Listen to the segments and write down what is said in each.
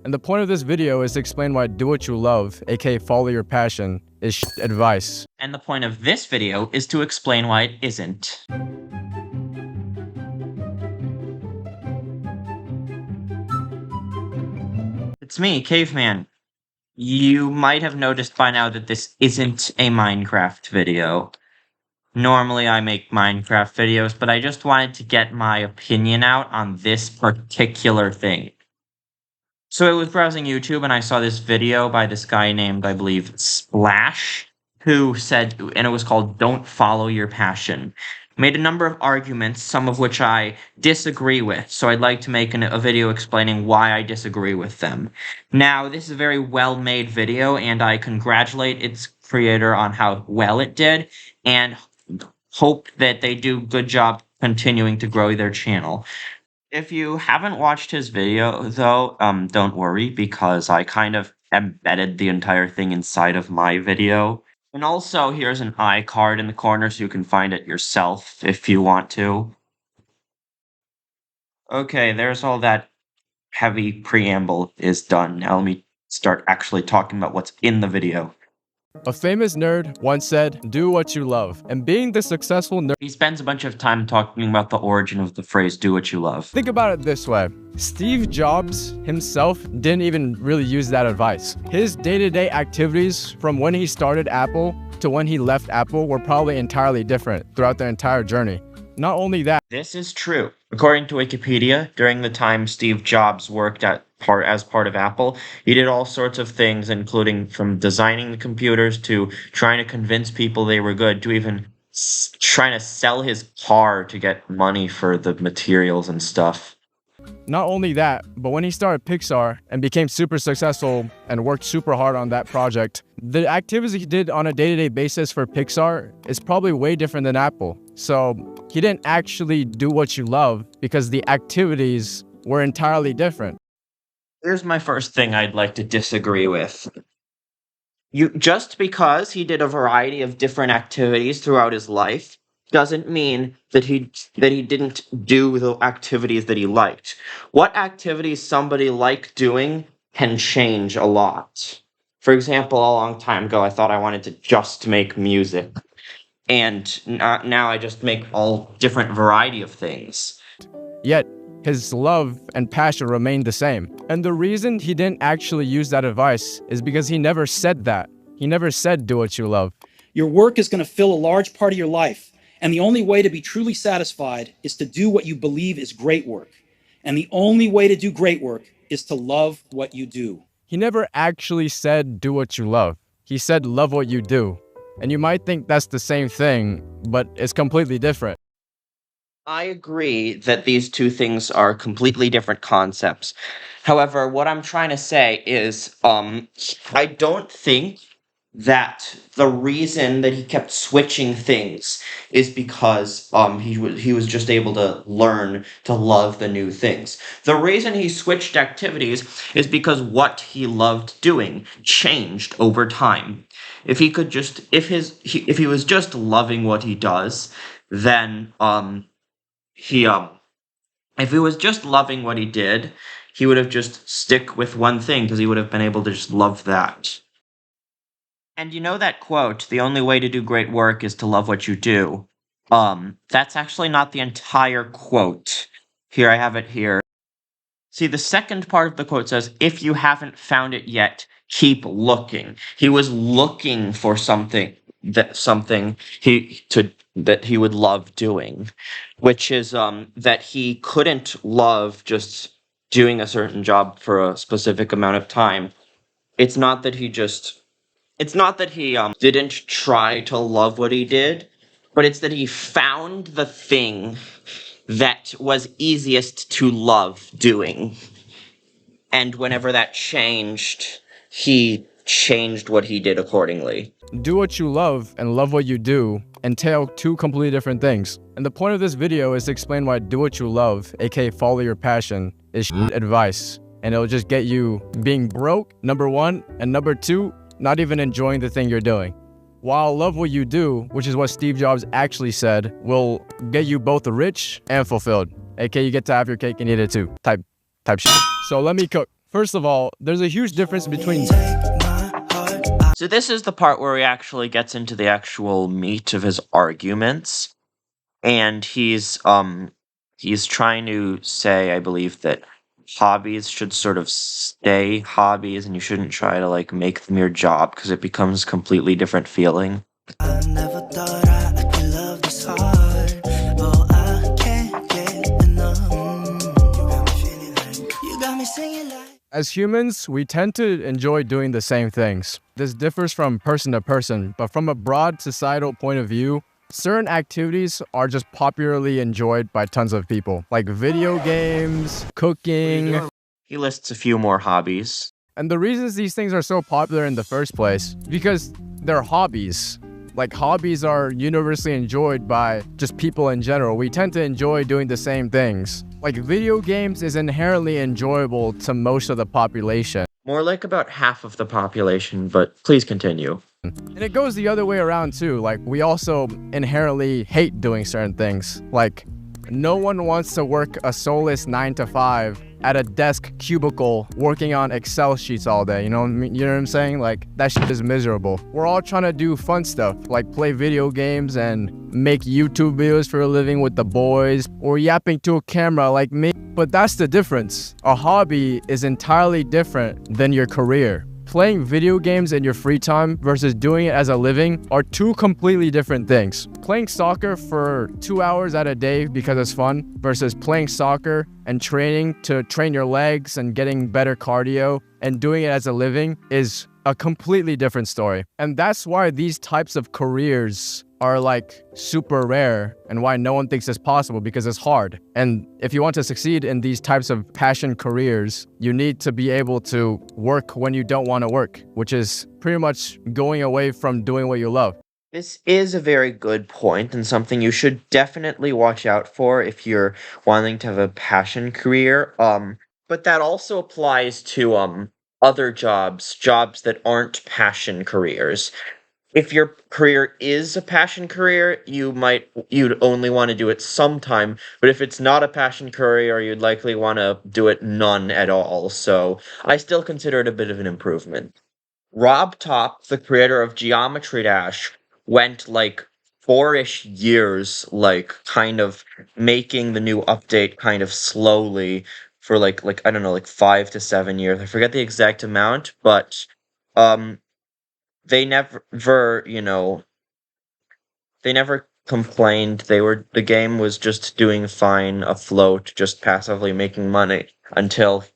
And the point of this video is to explain why do what you love, aka follow your passion, is advice. And the point of this video is to explain why it isn't. It's me, Caveman. You might have noticed by now that this isn't a Minecraft video. Normally I make Minecraft videos, but I just wanted to get my opinion out on this particular thing. So I was browsing YouTube and I saw this video by this guy named, I believe, Splash, who said, and it was called Don't Follow Your Passion. Made a number of arguments, some of which I disagree with, so I'd like to make a video explaining why I disagree with them. Now, this is a very well-made video, and I congratulate its creator on how well it did, and hope that they do a good job continuing to grow their channel. If you haven't watched his video, though, don't worry, because I kind of embedded the entire thing inside of my video. And also, here's an iCard in the corner so you can find it yourself if you want to. Okay, there's all that heavy preamble is done. Now let me start actually talking about what's in the video. A famous nerd once said, do what you love. And being the successful nerd, He spends a bunch of time talking about the origin of the phrase, do what you love. think about it this way. Steve Jobs himself didn't even really use that advice. His day-to-day activities from when he started Apple to when he left Apple were probably entirely different throughout their entire journey. Not only that, This is true. According to Wikipedia, during the time Steve Jobs worked as part of Apple, he did all sorts of things, including from designing the computers to trying to convince people they were good, to even trying to sell his car to get money for the materials and stuff. Not only that, but when he started Pixar and became super successful and worked super hard on that project, the activities he did on a day-to-day basis for Pixar is probably way different than Apple. So he didn't actually do what you love because the activities were entirely different. Here's my first thing I'd like to disagree with. Just because he did a variety of different activities throughout his life doesn't mean that he didn't do the activities that he liked. What activities somebody liked doing can change a lot. For example, a long time ago, I thought I wanted to just make music. And now I just make all different variety of things. Yet, his love and passion remained the same. And the reason he didn't actually use that advice is because he never said that. He never said, do what you love. Your work is going to fill a large part of your life. And the only way to be truly satisfied is to do what you believe is great work. And the only way to do great work is to love what you do. He never actually said, do what you love. He said, love what you do. And you might think that's the same thing, but it's completely different. I agree that these two things are completely different concepts. However, what I'm trying to say is, I don't think that the reason that he kept switching things is because he was just able to learn to love the new things. The reason he switched activities is because what he loved doing changed over time. If he could just if he was just loving what he does, then if he was just loving what he did, he would have just stick with one thing because he would have been able to just love that. And you know that quote, the only way to do great work is to love what you do. That's actually not the entire quote. Here, I have it here. See, the second part of the quote says, if you haven't found it yet, keep looking. He was looking for something that he would love doing, which is that he couldn't love just doing a certain job for a specific amount of time. It's not that he didn't try to love what he did, but it's that he found the thing that was easiest to love doing. And whenever that changed, he changed what he did accordingly. Do what you love and love what you do entail two completely different things. And the point of this video is to explain why do what you love, aka follow your passion, is advice. And it'll just get you being broke, number one, and number two, not even enjoying the thing you're doing. While love what you do, which is what Steve Jobs actually said, will get you both rich and fulfilled. aka you get to have your cake and eat it too, type shit. So let me cook. First of all, there's a huge difference between So this is the part where he actually gets into the actual meat of his arguments, and he's trying to say, I believe, that hobbies should sort of stay hobbies, and you shouldn't try to like make them your job because it becomes a completely different feeling. I never thought I could love this hard. Oh, I can't get enough. You got me feeling like, you got me singing like. As humans, we tend to enjoy doing the same things. This differs from person to person, but from a broad societal point of view, certain activities are just popularly enjoyed by tons of people, like video games, cooking. He lists a few more hobbies. And the reasons these things are so popular in the first place, because they're hobbies. Like, hobbies are universally enjoyed by just people in general. We tend to enjoy doing the same things. Like, video games is inherently enjoyable to most of the population. More like about half of the population, but please continue. And it goes the other way around too. Like, we also inherently hate doing certain things. Like, no one wants to work a soulless 9 to 5 at a desk cubicle working on Excel sheets all day. You know what I'm saying? Like, that shit is miserable. We're all trying to do fun stuff, like play video games and make YouTube videos for a living with the boys, or yapping to a camera like me. But that's the difference. A hobby is entirely different than your career. Playing video games in your free time versus doing it as a living are two completely different things. Playing soccer for 2 hours at a day because it's fun versus playing soccer and training to train your legs and getting better cardio and doing it as a living is a completely different story. And that's why these types of careers are like super rare and why no one thinks it's possible, because it's hard. And if you want to succeed in these types of passion careers, you need to be able to work when you don't want to work, which is pretty much going away from doing what you love. This is a very good point and something you should definitely watch out for if you're wanting to have a passion career. But that also applies to other jobs that aren't passion careers. If your career is a passion career, you'd only want to do it sometime, but if it's not a passion career, you'd likely want to do it none at all. So I still consider it a bit of an improvement. Rob Top, the creator of Geometry Dash, went like 4-ish years, like kind of making the new update kind of slowly for like I don't know, like 5 to 7 years. I forget the exact amount, but they never, they never complained. The game was just doing fine afloat, just passively making money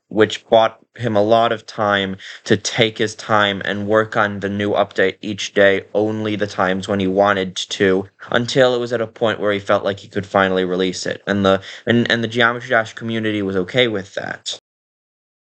which bought him a lot of time to take his time and work on the new update each day, only the times when he wanted to, until it was at a point where he felt like he could finally release it. And the Geometry Dash community was okay with that.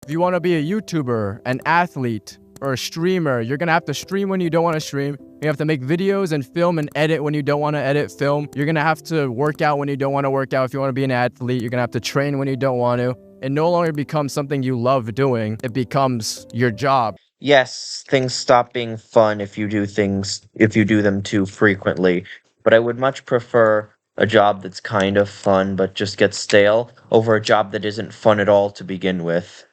If you want to be a YouTuber, an athlete, or a streamer, you're gonna have to stream when you don't want to stream. You have to make videos and film and edit when you don't want to edit, film. You're gonna have to work out when you don't want to work out. If you want to be an athlete, you're gonna have to train when you don't want to. It no longer becomes something you love doing. It becomes your job. Yes, things stop being fun if you do them too frequently. But I would much prefer a job that's kind of fun but just gets stale over a job that isn't fun at all to begin with.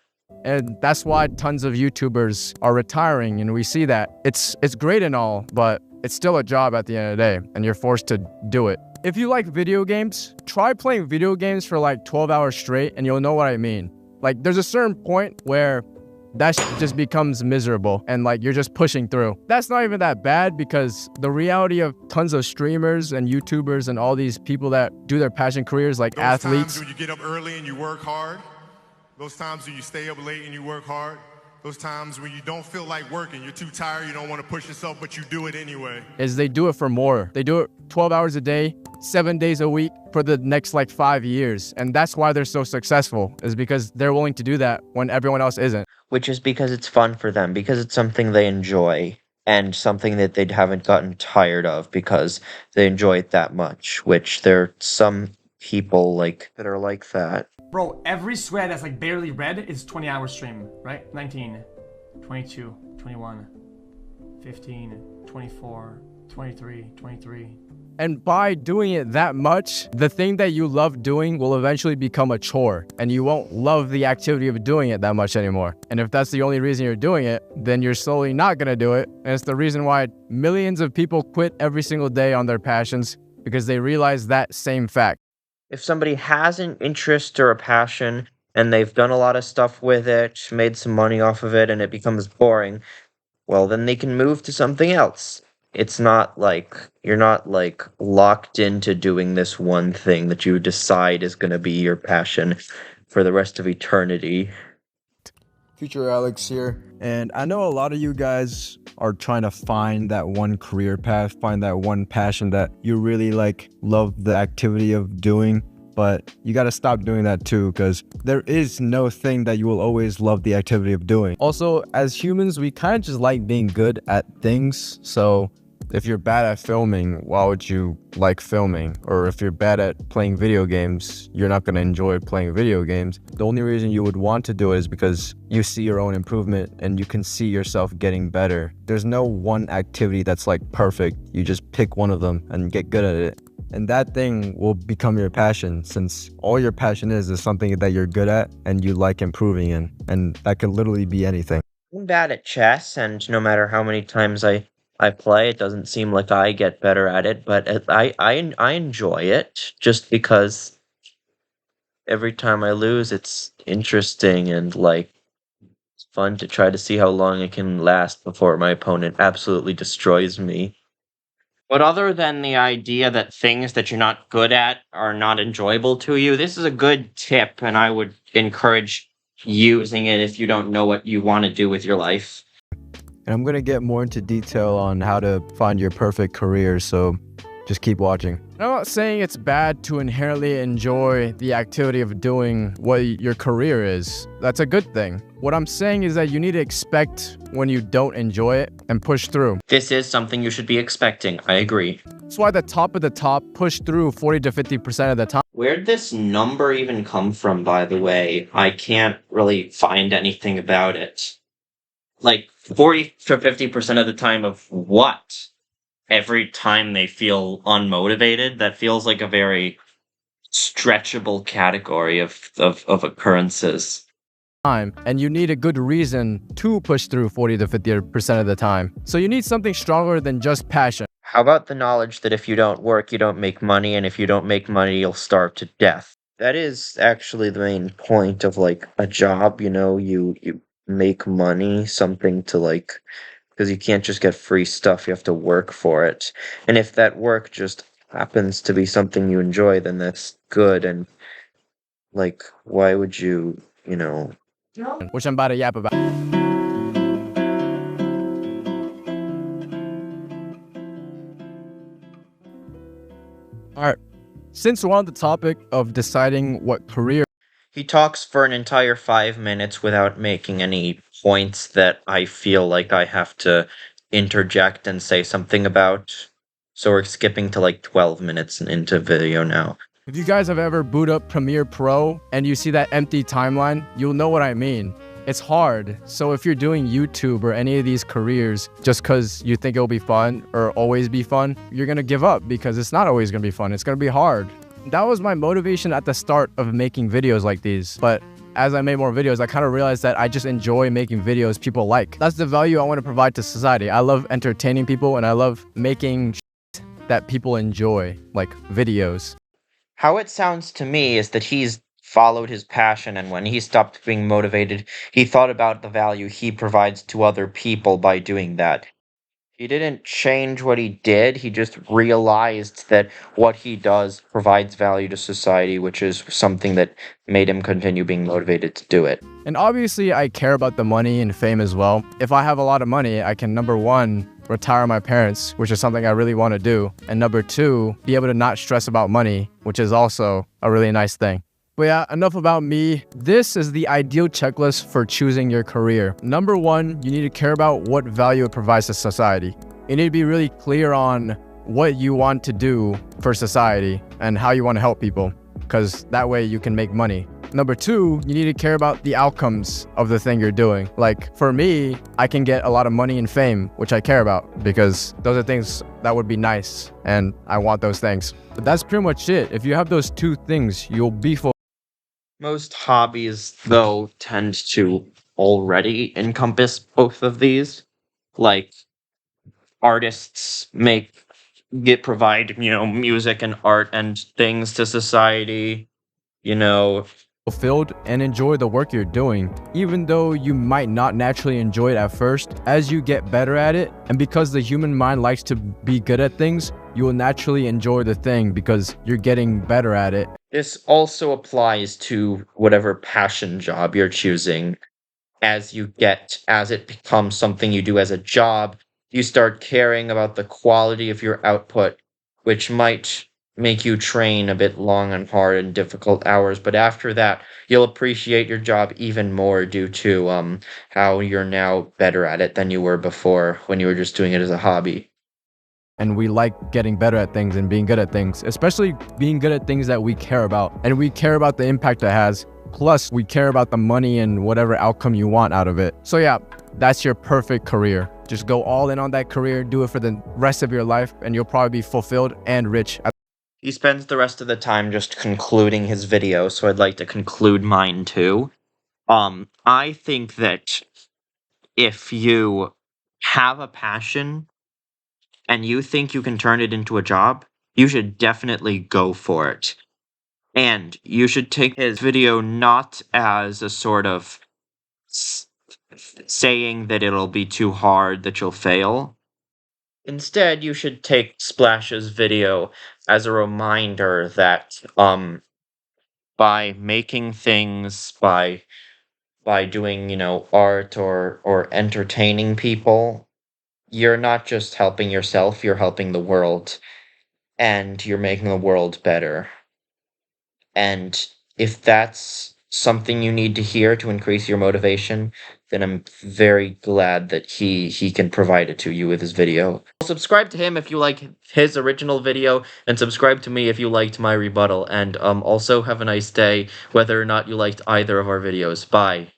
And that's why tons of YouTubers are retiring, and we see that. It's great and all, but it's still a job at the end of the day, and you're forced to do it. If you like video games, try playing video games for like 12 hours straight, and you'll know what I mean. Like, there's a certain point where that just becomes miserable, and like you're just pushing through. That's not even that bad, because the reality of tons of streamers and YouTubers and all these people that do their passion careers, like athletes. Those times when you get up early and you work hard, those times when you stay up late and you work hard, those times when you don't feel like working, you're too tired, you don't want to push yourself, but you do it anyway. Is they do it for more. They do it 12 hours a day, 7 days a week for the next like 5 years. And that's why they're so successful, is because they're willing to do that when everyone else isn't. Which is because it's fun for them, because it's something they enjoy, and something that they haven't gotten tired of because they enjoy it that much, which there are some people like that are like that. Bro, every sweat that's like barely red is 20-hour stream, right? 19, 22, 21, 15, 24, 23, 23. And by doing it that much, the thing that you love doing will eventually become a chore, and you won't love the activity of doing it that much anymore. And if that's the only reason you're doing it, then you're slowly not gonna do it. And it's the reason why millions of people quit every single day on their passions, because they realize that same fact. If somebody has an interest or a passion and they've done a lot of stuff with it, made some money off of it, and it becomes boring, well, then they can move to something else. It's not like you're not like locked into doing this one thing that you decide is going to be your passion for the rest of eternity. Future Alex here, and I know a lot of you guys are trying to find that one career path, find that one passion that you really like, love the activity of doing, but you got to stop doing that too, because there is no thing that you will always love the activity of doing. Also, as humans, we kind of just like being good at things, so if you're bad at filming, why would you like filming? Or if you're bad at playing video games, you're not going to enjoy playing video games. The only reason you would want to do it is because you see your own improvement and you can see yourself getting better. There's no one activity that's like perfect. You just pick one of them and get good at it. And that thing will become your passion, since all your passion is something that you're good at and you like improving in. And that could literally be anything. I'm bad at chess, and no matter how many times I play, it doesn't seem like I get better at it, but I enjoy it just because every time I lose, it's interesting and like it's fun to try to see how long it can last before my opponent absolutely destroys me. But other than the idea that things that you're not good at are not enjoyable to you, this is a good tip, and I would encourage using it if you don't know what you want to do with your life. And I'm going to get more into detail on how to find your perfect career, so just keep watching. I'm not saying it's bad to inherently enjoy the activity of doing what your career is. That's a good thing. What I'm saying is that you need to expect when you don't enjoy it and push through. This is something you should be expecting. I agree. That's why the top of the top push through 40 to 50% of the time. Where'd this number even come from, by the way? I can't really find anything about it. Like 40 to 50% of the time of what? Every time they feel unmotivated? That feels like a very stretchable category of occurrences. And you need a good reason to push through 40 to 50% of the time. So you need something stronger than just passion. How about the knowledge that if you don't work, you don't make money, and if you don't make money, you'll starve to death? That is actually the main point of like a job, you know, you make money, something to like, because you can't just get free stuff, you have to work for it. And if that work just happens to be something you enjoy, then that's good. And like, why would you, you know, which I'm about to yap about. Alright, since we're on the topic of deciding what career. He talks for an entire 5 minutes without making any points that I feel like I have to interject and say something about. So we're skipping to like 12 minutes into video now. If you guys have ever boot up Premiere Pro and you see that empty timeline, you'll know what I mean. It's hard. So if you're doing YouTube or any of these careers just because you think it'll be fun or always be fun, you're going to give up because it's not always going to be fun. It's going to be hard. That was my motivation at the start of making videos like these. But as I made more videos, I kind of realized that I just enjoy making videos people like. That's the value I want to provide to society. I love entertaining people and I love making shit that people enjoy, like videos. How it sounds to me is that he's followed his passion, and when he stopped being motivated, he thought about the value he provides to other people by doing that. He didn't change what he did, he just realized that what he does provides value to society, which is something that made him continue being motivated to do it. And obviously, I care about the money and fame as well. If I have a lot of money, I can, number one, retire my parents, which is something I really want to do. And number two, be able to not stress about money, which is also a really nice thing. But yeah, enough about me. This is the ideal checklist for choosing your career. Number one, you need to care about what value it provides to society. You need to be really clear on what you want to do for society and how you want to help people, because that way you can make money. Number two, you need to care about the outcomes of the thing you're doing. Like for me, I can get a lot of money and fame, which I care about because those are things that would be nice and I want those things. But that's pretty much it. If you have those two things, you'll be full. Most hobbies, though, tend to already encompass both of these. Like, artists provide, music and art and things to society, Fulfilled and enjoy the work you're doing, even though you might not naturally enjoy it at first. As you get better at it, and because the human mind likes to be good at things, you will naturally enjoy the thing because you're getting better at it. This also applies to whatever passion job you're choosing. As it becomes something you do as a job, you start caring about the quality of your output, which might make you train a bit long and hard and difficult hours, but after that, you'll appreciate your job even more due to how you're now better at it than you were before when you were just doing it as a hobby. And we like getting better at things and being good at things, especially being good at things that we care about. And we care about the impact it has. Plus, we care about the money and whatever outcome you want out of it. So yeah, that's your perfect career. Just go all in on that career, do it for the rest of your life, and you'll probably be fulfilled and rich. He spends the rest of the time just concluding his video, so I'd like to conclude mine too. I think that if you have a passion and you think you can turn it into a job, you should definitely go for it. And you should take his video not as a sort of saying that it'll be too hard, that you'll fail. Instead, you should take Splash's video as a reminder that by making things, by doing, art or entertaining people, you're not just helping yourself, you're helping the world, and you're making the world better. And if that's something you need to hear to increase your motivation, then I'm very glad that he can provide it to you with his video. Subscribe to him if you like his original video, and subscribe to me if you liked my rebuttal, and also have a nice day, whether or not you liked either of our videos. Bye.